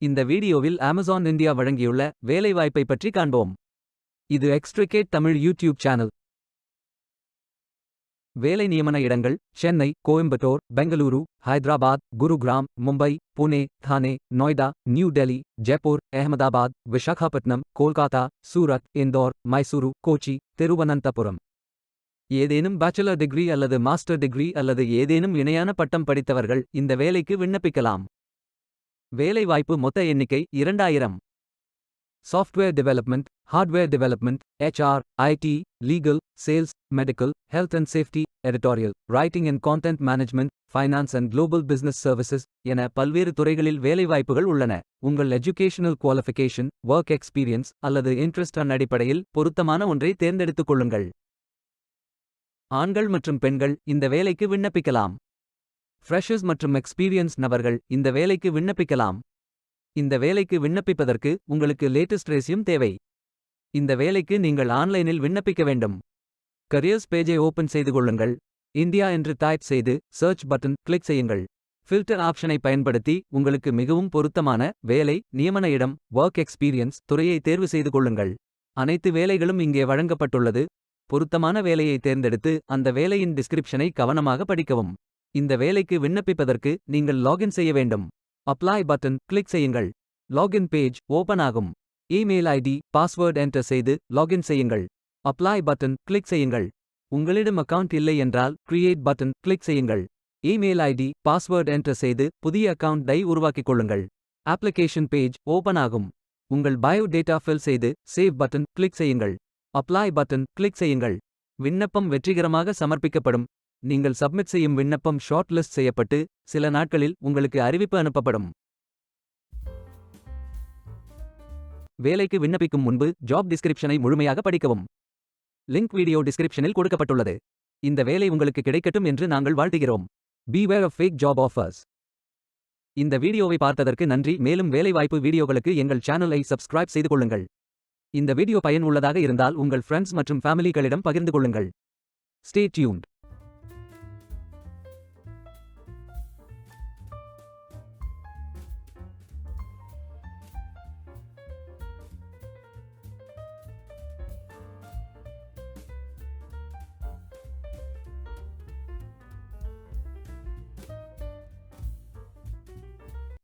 இந்த வீடியோவில் Amazon India வழங்கியுள்ள வேலைவாய்ப்பை பற்றி காண்போம். இது எக்ஸ்ட்ரிகேட் தமிழ் யூடியூப் சேனல். வேலை நியமன இடங்கள்: சென்னை, கோயம்புத்தூர், பெங்களூரு, ஹைதராபாத், குருகிராம், மும்பை, புனே, தானே, நொய்டா, நியூ டெல்லி, ஜெய்ப்பூர், அஹமதாபாத், விசாகப்பட்டினம், கோல்காத்தா, சூரத், இந்தோர், மைசூரு, கோச்சி, திருவனந்தபுரம். ஏதேனும் பேச்சுலர் டிகிரி அல்லது மாஸ்டர் டிகிரி அல்லது ஏதேனும் இணையான பட்டம் படித்தவர்கள் இந்த வேலைக்கு விண்ணப்பிக்கலாம். வேலைவாய்ப்பு மொத்த எண்ணிக்கை 2000. Software development, hardware development, HR, IT, legal, sales, medical, health and safety, editorial, writing and content management, finance and global business services என பல்வேறு துறைகளில் வேலைவாய்ப்புகள் உள்ளன. உங்கள் எஜுகேஷனல் குவாலிஃபிகேஷன், ஒர்க் எக்ஸ்பீரியன்ஸ் அல்லது இன்ட்ரெஸ்ட் அடிப்படையில் பொருத்தமான ஒன்றை தேர்ந்தெடுத்துக் கொள்ளுங்கள். ஆண்கள் மற்றும் பெண்கள் இந்த வேலைக்கு விண்ணப்பிக்கலாம். ஃப்ரெஷர்ஸ் மற்றும் எக்ஸ்பீரியன்ஸ் நபர்கள் இந்த வேலைக்கு விண்ணப்பிக்கலாம். இந்த வேலைக்கு விண்ணப்பிப்பதற்கு உங்களுக்கு லேட்டஸ்ட் ரெஸ்யூம் தேவை. இந்த வேலைக்கு நீங்கள் ஆன்லைனில் விண்ணப்பிக்க வேண்டும். கரியர்ஸ் பேஜை ஓபன் செய்து கொள்ளுங்கள். இந்தியா என்று டைப் செய்து சர்ச் பட்டன் கிளிக் செய்யுங்கள். ஃபில்டர் ஆப்ஷனை பயன்படுத்தி உங்களுக்கு மிகவும் பொருத்தமான வேலை, நியமன இடம், ஒர்க் எக்ஸ்பீரியன்ஸ் துறையை தேர்வு செய்து கொள்ளுங்கள். அனைத்து வேலைகளும் இங்கே வழங்கப்பட்டுள்ளது. பொருத்தமான வேலையை தேர்ந்தெடுத்து அந்த வேலையின் டிஸ்கிரிப்ஷனை கவனமாக படிக்கவும். இந்த வேலைக்கு விண்ணப்பிப்பதற்கு நீங்கள் லாகின் செய்ய வேண்டும். அப்ளை பட்டன் கிளிக் செய்யுங்கள். லாகின் பேஜ் ஓபன் ஆகும். இமெயில் ஐடி, பாஸ்வேர்ட் என்டர் செய்து லாகின் செய்யுங்கள். அப்ளை பட்டன் கிளிக் செய்யுங்கள். உங்களிடம் அக்கவுண்ட் இல்லை என்றால் கிரியேட் பட்டன் கிளிக் செய்யுங்கள். இமெயில் ஐடி, பாஸ்வேர்ட் என்டர் செய்து புதிய அக்கவுண்டை உருவாக்கிக் கொள்ளுங்கள். அப்ளிகேஷன் பேஜ் ஓபன் ஆகும். உங்கள் பயோ டேட்டா ஃபில் செய்து சேவ் பட்டன் கிளிக் செய்யுங்கள். அப்ளை பட்டன் கிளிக் செய்யுங்கள். விண்ணப்பம் வெற்றிகரமாக சமர்ப்பிக்கப்படும். நீங்கள் சப்மிட் செய்யும் விண்ணப்பம் ஷார்ட் லிஸ்ட் செய்யப்பட்டு சில நாட்களில் உங்களுக்கு அறிவிப்பு அனுப்பப்படும். வேலைக்கு விண்ணப்பிக்கும் முன்பு ஜாப் டிஸ்கிரிப்ஷனை முழுமையாக படிக்கவும். லிங்க் வீடியோ டிஸ்கிரிப்ஷனில் கொடுக்கப்பட்டுள்ளது. இந்த வேலை உங்களுக்கு கிடைக்கட்டும் என்று நாங்கள் வாழ்த்துகிறோம். Beware of fake job offers. இந்த வீடியோவை பார்த்ததற்கு நன்றி. மேலும் வேலைவாய்ப்பு வீடியோகளுக்கு எங்கள் சேனலை சப்ஸ்கிரைப் செய்து கொள்ளுங்கள். இந்த வீடியோ பயன் உள்ளதாக இருந்தால் உங்கள் ஃப்ரெண்ட்ஸ் மற்றும் ஃபேமிலிகளிடம் பகிர்ந்து கொள்ளுங்கள். Stay tuned.